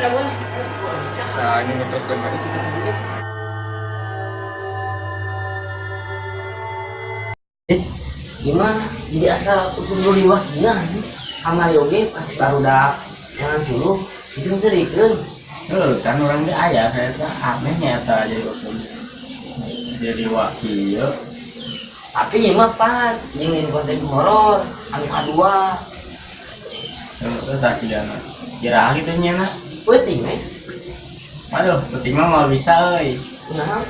cabut. Sa ini nutup itu. Gimana? Jadi asal usul dulu liwat gila nih. Sama yoge pas baru dak jangan dulu. Bisa serikeun. Kan orang dia ayah saya tuh anehnya jadi usul. Jadi wakil. Tapi ya mah pas ingin konten horor anu kadua. Terus tak cidana. Kira gitu nya na. Penting meh. Aduh, penting mah mau bisa euy. Nah,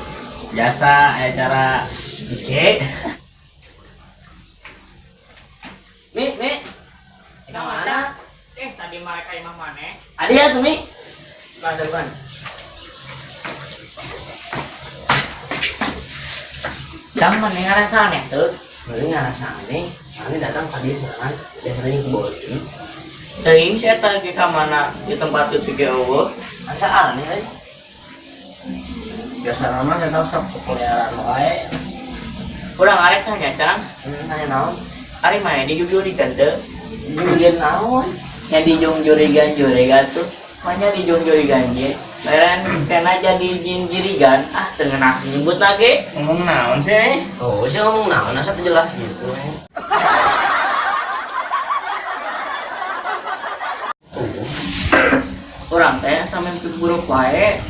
Biasa acara oke. Mi. Kita mana? tadi mereka imam mana? Ada ya tuh Mi. Mana depan? Zaman yang ngerasa aneh tuh, beli ngerasa aneh. Kami datang tadi sekarang, dia sering kebolin. Teuing saya tadi ke mana di tempat itu ge eueuh. Masa aneh tadi? Biasa nama saya tahu sok peliharaan wae. Kurang arek tanya can, tanya naon? Ari mah di jurigan teu. Jurigan naon? Yang di jurigan tuh. Mana di jurigan ge? Beren kena jadi jin jirigan, teu ngeunah nyebut lagi. Ngomong naon sih? Oh, saya ngomong naon asa teu jelas gitu. Orang teh sama buruk wae.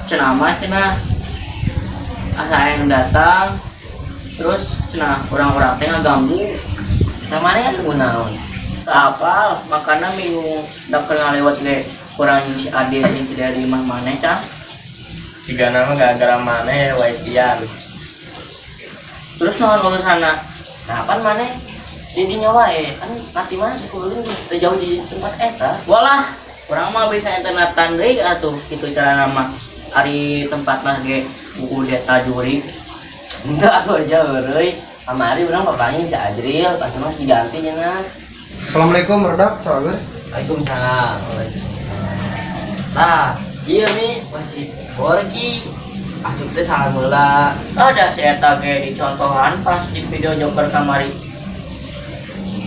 Cenah mah cenah asa yang datang terus cenah orang-orang teh ngaganggu. Namanya kan kunaon? Apa makana minggu dak ngalewat ge kurang si ade sing tidak di imah maneh cah. Siga nama gara-gara maneh wae pian. Terus naon urusana? Nah, pan maneh di dinya wae kan nanti mah dikulirin teu jauh di tempat eta. Walah, urang mah bisa internatan deui atuh kitu cara nama. Ari tempat mah ge buku data juri. Enggak atuh aja euy. Kamari urang bapaknya si Adril, pas mas diganti cenah. Assalamualaikum redak, Cager. Waalaikumsalam. Nah, iya nih masih Borgi. Asup teh salah heula. Ada si eta ge dicontohan pas di video Joker kamari.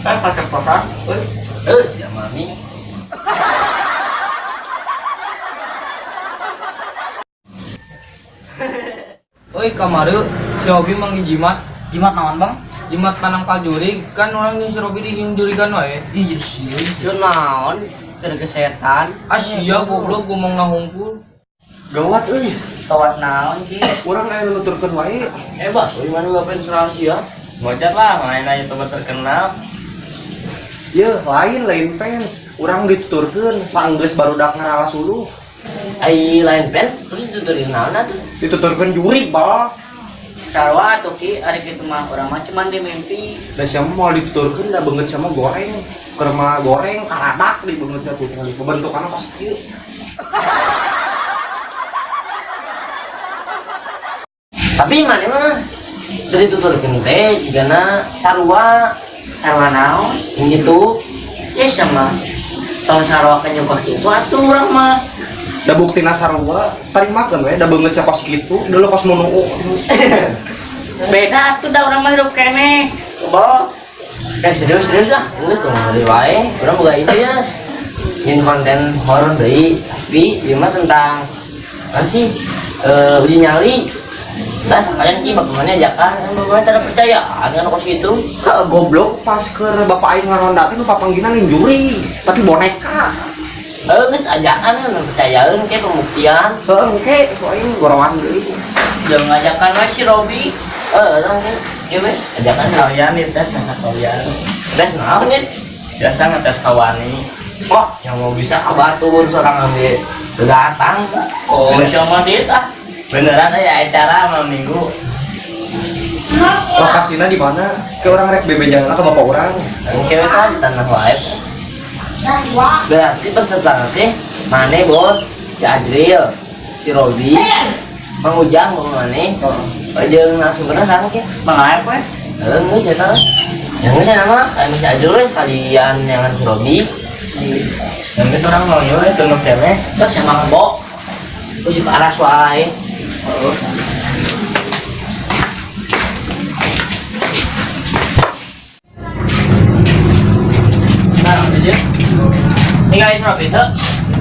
Kan pas cepotan, si Mami. Oi kamaru si Obi mang jimat Naon bang? jimat kanang kajurig kan orang yang si Robi di jurigan wae. Iya sih. Itu naon? Kena kesetan. Asia goblok gumong nahungkul. Gawat euy. Tawat naon ki? Urang aya nu nuturkeun wae. Hebat, euy mana gapen rahasia. Wajar lah main aja tempat terkenal. Ye, lain fans. Urang dituturkeun saenggeus barudak ngaralas uluh. Ai lain fans terus dituturin naon atuh? Dituturkeun jurig bal. Sarwa atuh ki ari kitu mah urang mah cuman di mimpi. Da sia mah dituturkeun da beungeut sama goreng. Keur mah goreng karadak di beungeut sia putih. Pembentukanna pas kieu. Tapi mana mah dari tuturkeun teh jigana sarua sarwa naon yang gitu. Ya sama tahun sarwa ka nyoba kitu atuh urang mah. Da buktina sarua tarimakeun we da beungeut sia kos kitu, deuleu kos munuu. Beda atuh da urang mah hirup keneh. Coba. Serius ah. Geus tong deui wae. Urang boga ide ya. Nyin konten horor deui, tapi ieu mah tentang apa sih? Uji nyali. Tah kalian ki bagaimana ajakan? Bagaimana tidak percaya dengan kos itu? Goblok pas keur bapak aing ngaronda teh nu papanggina lain juri, tapi boneka. Geus ajakan nu percayaeun ke pembuktian. Heeh, engke soalnya gorowan deui. Jangan ngajakan we si Robi. Tangke. Ieu we ajakan Sekalian nih tes nggak kalian. tes naon nih? Biasa ngetes kawani. Wah, yang mau bisa kabatur seorang ambil datang. Oh, siapa dit ah? Beneran ya acara malam minggu. Lokasinya di mana? Ke orang rek bebejangan ke bapak orang. Engke we kan di tanah live. Berarti peserta nanti mana bot si Adril, si Robi, Mang Ujang, Mang Mane, jeung narasumberna sareng ke Mang Aep we. Geus eta. Yang geus nama anu si Adril we sekalian yang si Robi. Yang geus orang mau nyoba itu nu teh. Terus sama Kebo. Terus si Paras wae. Nah, aja. Tinggal Robi teh.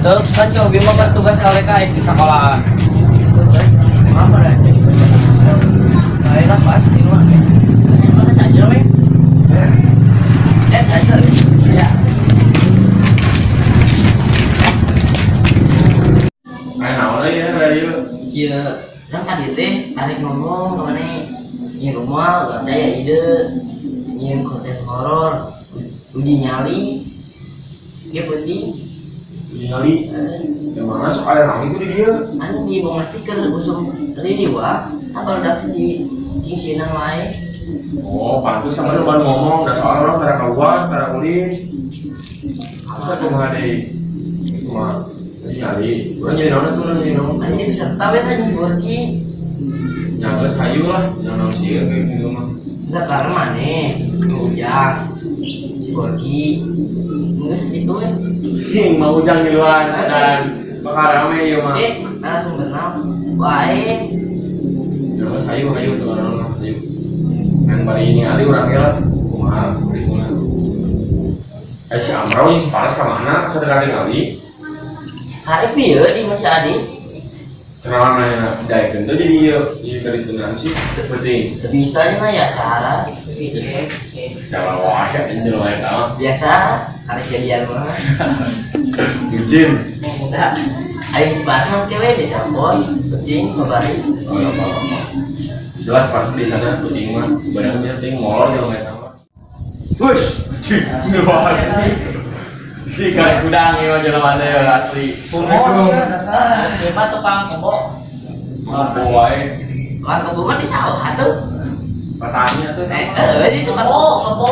Terus kan Cobi mau bertugas LKS di sekolahan. Apa lagi? Baiklah pasti mah. Mana saja weh? Saja. Ya. Kayak naon lagi ya radio. Iya, kan tadi teh tarik ngomong kemana? Nyi rumah, gak ada ya ide. Nyi konten horor, uji nyali. Dia penting. Nyali yang mana soal yang itu di dia Anu di bawah stiker usum lidi wah, apa udah di sing-sinang lain. oh pantas kamu baru ngomong udah soal orang cara keluar cara kulit masa tuh mah deh itu mah nyali orang jadi naon tuh orang jadi naon Kan dia bisa tahu ya nih Borki. yang geus hayu lah yang naon sih kayak gitu mah Bisa karena mana? Ujang, si Borki. Enggak segitu ya. mau ujang di luar dan bakal rame ya mah Narasumber nam, baik. yang geus hayu tuh orang hayu yang bari nyali orang ya lah kumaha perhitungan si Amrau yang si Paras kemana sedekah ngali Karep ya di Mas Adi. kenalan nanya daekeun teh jadi ieu perhitungan sih penting Bisa aja mah ya cara. Cek. cara wae anjir wae tah Biasa, hari jadian mah. Izin. Enggak. Ayo sebatang cewek di telepon, penting kembali. Oh, enggak apa-apa. Jelas pas di sana kucing mah barangnya ting molor jeung eta mah. Wush, sudah bahas ini. Jika kudang ieu jelema teh asli. Hebat tukang kebo. Mampu wae. Tukang kebo mah di sawah tuh. Petani atuh. Di tukang kebo.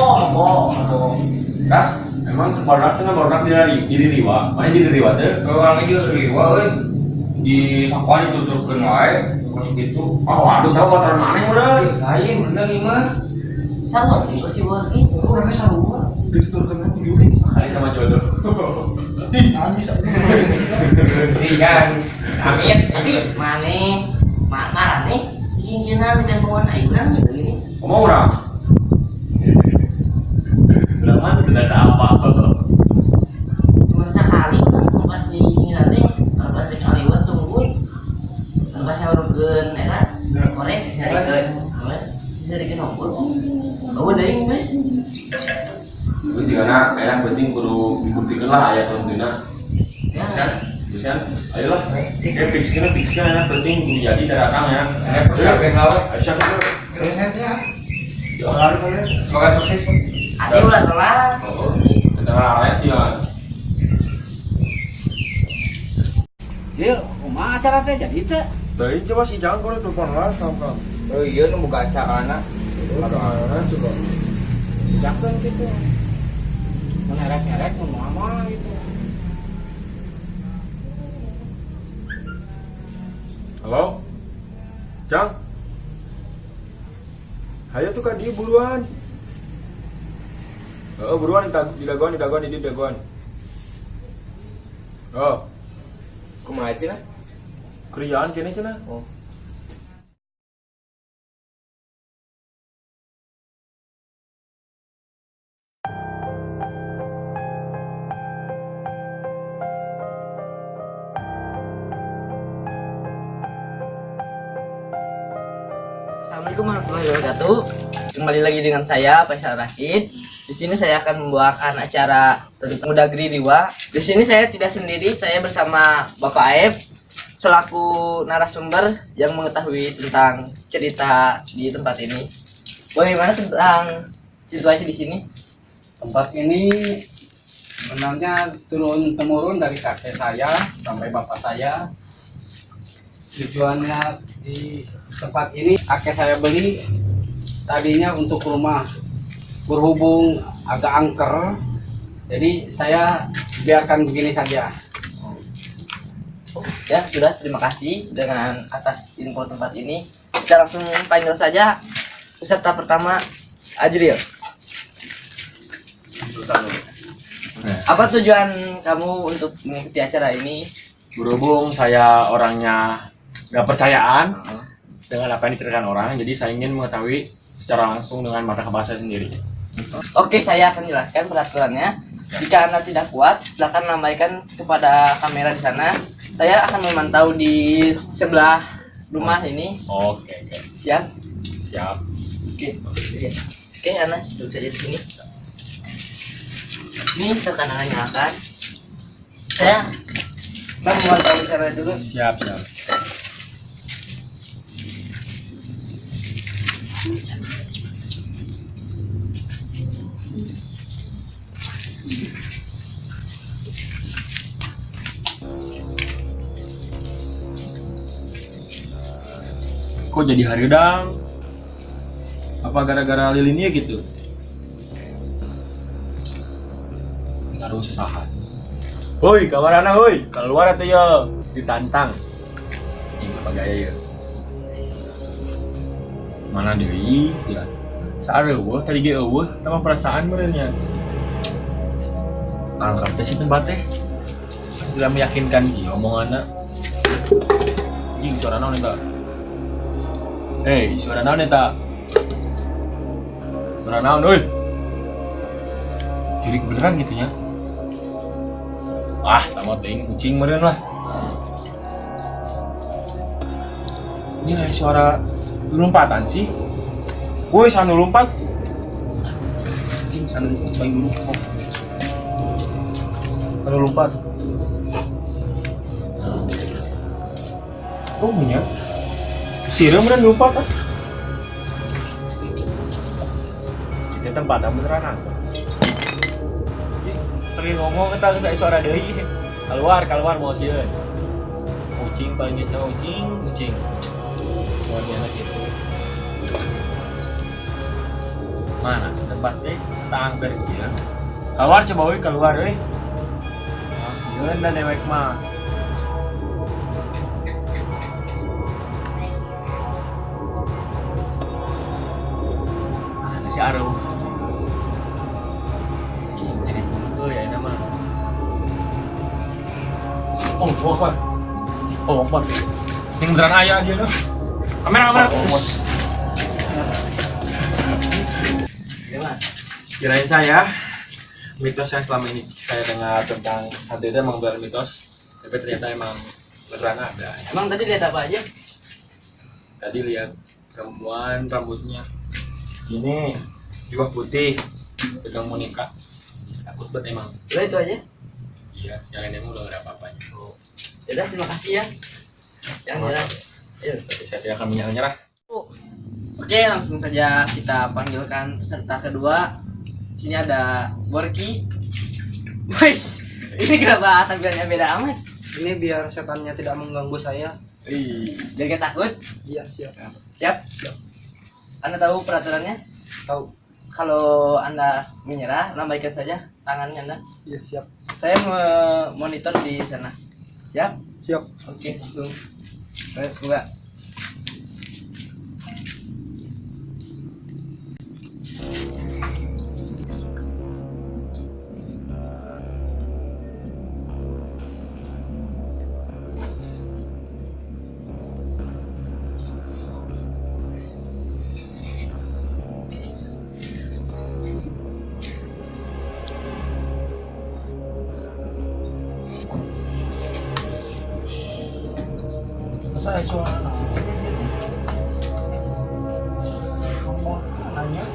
Kas, emang barudak cenah barudak diri riwa. Mana diri riwa teh? Orang itu riwa euy. Di sakuan ditutupkeun wae. Terus gitu. Oh, aduh tahu kotoran maneh urang. Lain bener ieu mah. Sama di si Borki. Urang geus sarua. Ditutupkeun ku juri. Kali sama jodoh. Ini kan. Amin. Tapi mana nih? Cincinan dan bukan ayunan gitu gini. Mau urang? Urang mah teu ada apa. Cuma sekali kan pas di sini nanti, pas di Kaliwat tungguin. Pas saya urugeun eta, korek sarikeun. Bisa dikeun nombor. Oh, udah Inggris. Itu jika ayah penting kudu dibuktikan lah ayah tentunya Ya. bisa ayolah fixkan ayah penting kudu jadi datang ya Siapin lawe. siapa tuh Semoga sukses. Ada ulah telat. oh tengah ayat ya Dia, rumah acara teh jadi teh. tadi coba sih jangan kalau telepon lah sama Oh iya nu buka acarana. kamu coba Jangan gitu. Menerek-nerek mau apa gitu. halo Cang ayo tuh kan dia buruan buruan di dagoan oh Kumaha cenah? kerjaan kene cenah Oh. Assalamualaikum warahmatullahi wabarakatuh. Kembali lagi dengan saya Faisal Rashid. Di sini saya akan membawakan acara tentang Mudagri Riwa. Di sini saya tidak sendiri, saya bersama Bapak Aep selaku narasumber yang mengetahui tentang cerita di tempat ini. Bagaimana tentang situasi di sini? Tempat ini sebenarnya turun temurun dari kakek saya sampai bapak saya. Tujuannya di tempat ini kakek saya beli tadinya untuk rumah, berhubung agak angker, jadi saya biarkan begini saja. Ya sudah, terima kasih dengan atas info tempat ini. Kita langsung panggil saja peserta pertama, Ajril. Apa tujuan kamu untuk mengikuti acara ini? berhubung saya orangnya nggak percayaan dengan apa yang diceritakan orang, jadi saya ingin mengetahui secara langsung dengan mata kepala saya sendiri. Oke, saya akan jelaskan peraturannya. Jika Anda tidak kuat, silakan lambaikan kepada kamera di sana. Saya akan memantau di sebelah rumah ini. Oke. Siap? Siap. Oke, Anda duduk saja di sini. Ini tekanannya nyalakan. Saya akan memantau di sana dulu. Siap. Kok jadi haridang? Apa gara-gara lilinnya gitu? Ngaruh usaha. Woi, kawarana woi, keluar atuh yo, ditantang. Ini apa gaya ya? Mana deui? Ya. Sareueuh tadi ge eueuh, sama perasaan meureunnya. Angkat teh si tempat teh. Tidak meyakinkan ieu omonganna. Ing suara naon eta? Suara naon eta? Suara naon euy? Jadi beneran gitu nya. Tamat ting kucing meureun lah. Ini kayak suara lompatan sih. Woi, sanu lompat. Anjing sanu paling dulu. Sanu lompat. Oh, punya. Sireum dan lompat ah. Ini tempatnya beneran ah. Pergi ngomong kita saya suara deui. Keluar mau sieun. Kucing paling gitu kucing. Luar gitu. Mana tempat teh tangger kieu. Keluar coba euy keluar euy. Mau sieun da dewek mah. Si Arum. Oh, apa? Ini beneran ayah dia tuh. Kamera. Kirain saya mitos yang selama ini saya dengar tentang hantu itu emang benar mitos, tapi ternyata emang beneran ada. Emang tadi lihat apa aja? Tadi lihat perempuan rambutnya ini jubah putih, pegang boneka. Takut banget emang. Udah itu aja. Iya, yang lainnya udah gak ada apa-apanya. Yaudah, terima kasih ya. Jangan nyerah. Ayo. Tapi saya tidak akan menyerah. Oke, langsung saja kita panggilkan peserta kedua. Sini ada Borki. Wes, ini kenapa tampilannya beda amat? Ini biar setannya tidak mengganggu saya. Biar gak takut. Iya, siap. Siap? Anda tahu peraturannya? Tahu. Kalau Anda menyerah, lambaikan saja tangannya Anda. Iya, siap. Saya monitor di sana. Siap? Siap. Oke, tunggu. Tunggu. Saya suara ngomong nanya.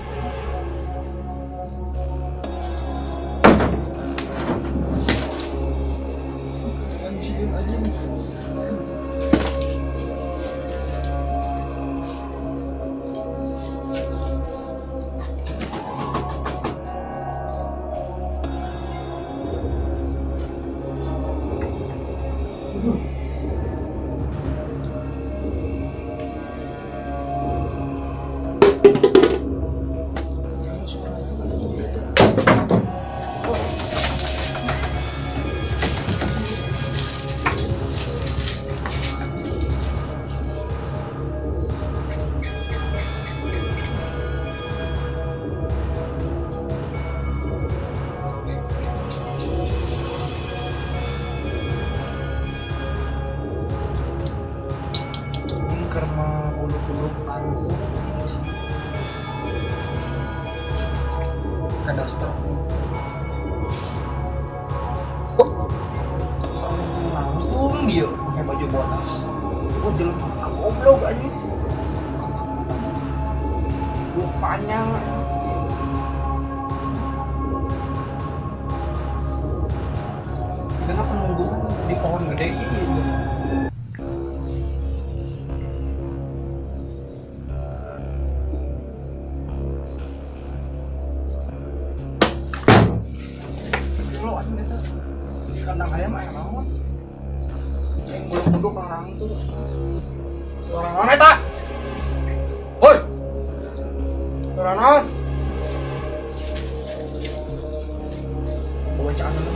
botas. Oh jelema goblok anjing. Panjang. Kenapa nunggu di pohon gede ini? Lo anjing itu di kandang ayam naon? Yang belum duduk orang tuh. Orang mana eta? Woi. Orang naon? Bacaan dulu.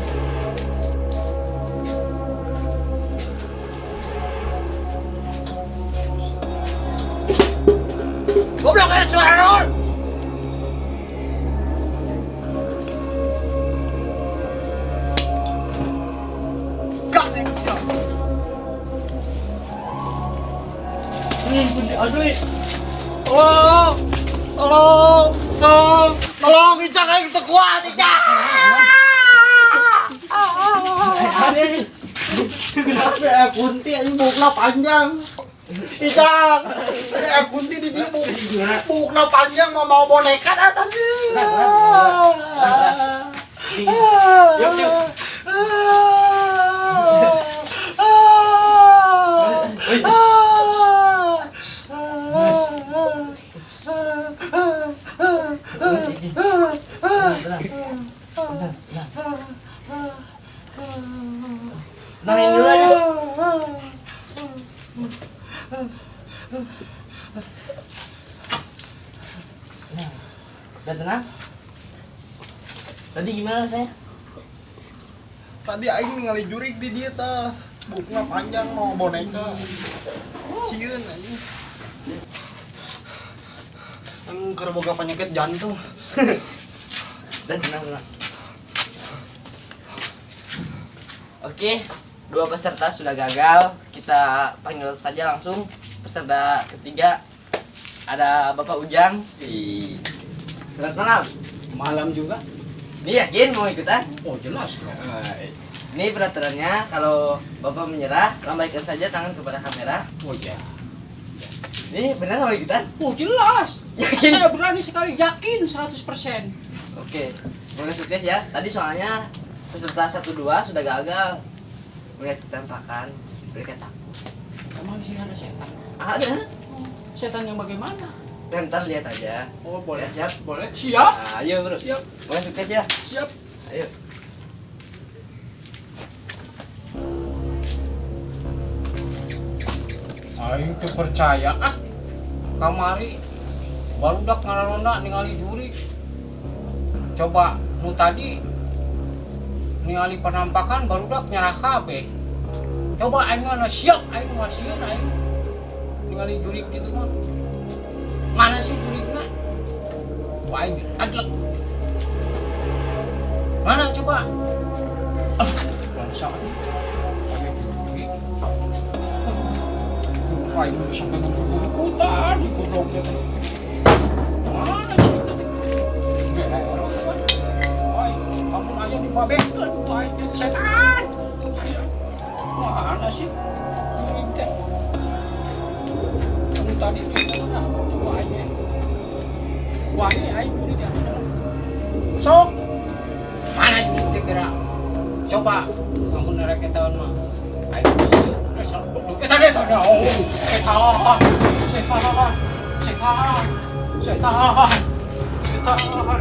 Goblok kayak suara naon? Gak asli. Tolong, Icak kayak gitu kuat, Icak. Kenapa ya kunti ini bukna panjang? Icak, ada kunti di bukna panjang mau boneka tadi. Nangin dulu aja. Udah tenang? Tadi gimana saya? Tadi aing ningali jurik di dia tah. Bukna panjang mau boneka. Cieun anjing. Keur boga penyakit jantung. Dan tenang. Oke, 2 peserta sudah gagal. Kita panggil saja langsung peserta ketiga. Ada Bapak Ujang. Selamat malam. Malam juga. Ini yakin mau ikutan? Oh jelas. Ini peraturannya, kalau Bapak menyerah, lambaikan saja tangan kepada kamera. Oh ya. Ini benar mau ikutan? Oh jelas. Yakin? Saya berani sekali, yakin 100%. Oke, semoga sukses ya. Tadi soalnya peserta 1-2 sudah gagal melihat tampakan, mereka takut. Emang di sini ada setan? Ada. Setan yang bagaimana? Ntar lihat aja. Oh boleh. Ya, siap. Boleh. Siap. Nah, ayo bro. Siap. Semoga sukses ya. Siap. Ayo. Aing teu percaya kamari barudak ngararonda ningali juri. Coba nu tadi ningali penampakan barudak nyerah kabeh. Coba aing mah siap, aing mah sieun aing ningali juri gitu mah. Mana sih jurigna? Wah, aing aglek. Mana coba? Bangsa ini. Ayo juri. Aing sampai ikutan digodoknya. Mana sih? Ampun aja dipabekeun ku aing setan. Mana sih? Juri teh. Kamu tadi gimana? Coba aja. Wah ini aing juri dia. Sok. Mana juri teh gerak? Coba. Kamu nerek ketahuan mah. Aing sih. Dasar goblok. Eta deh tanya. Oh, setan. Setan. Setan. Setan. Setan.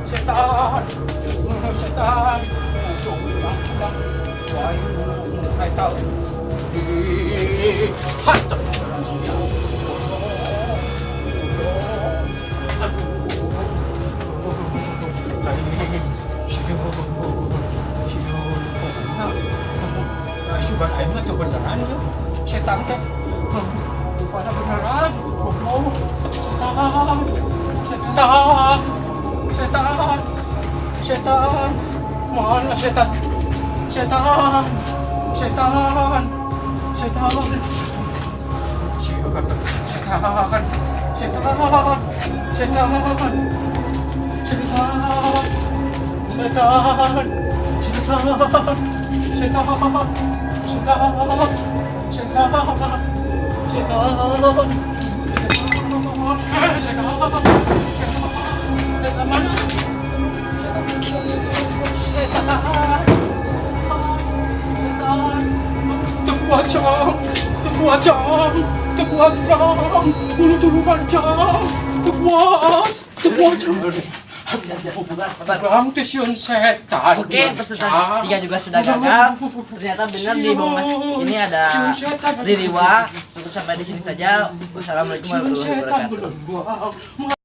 Setan. Setan. Coba. Wah ini kayak tahu. Hancur. Coba aing mah tuh beneran ya. Setan teh. Rupanya beneran. Goblok. Setan. Setan. Setan. Setan. Mana setan? Setan. Setan. Setan. Setan. Setan. Setan. Setan. Setan. Oke, peserta 3 juga sudah gagal. Ternyata benar di Bawang ini ada Ririwa. Untuk sampai di sini saja. Wassalamualaikum warahmatullahi wabarakatuh.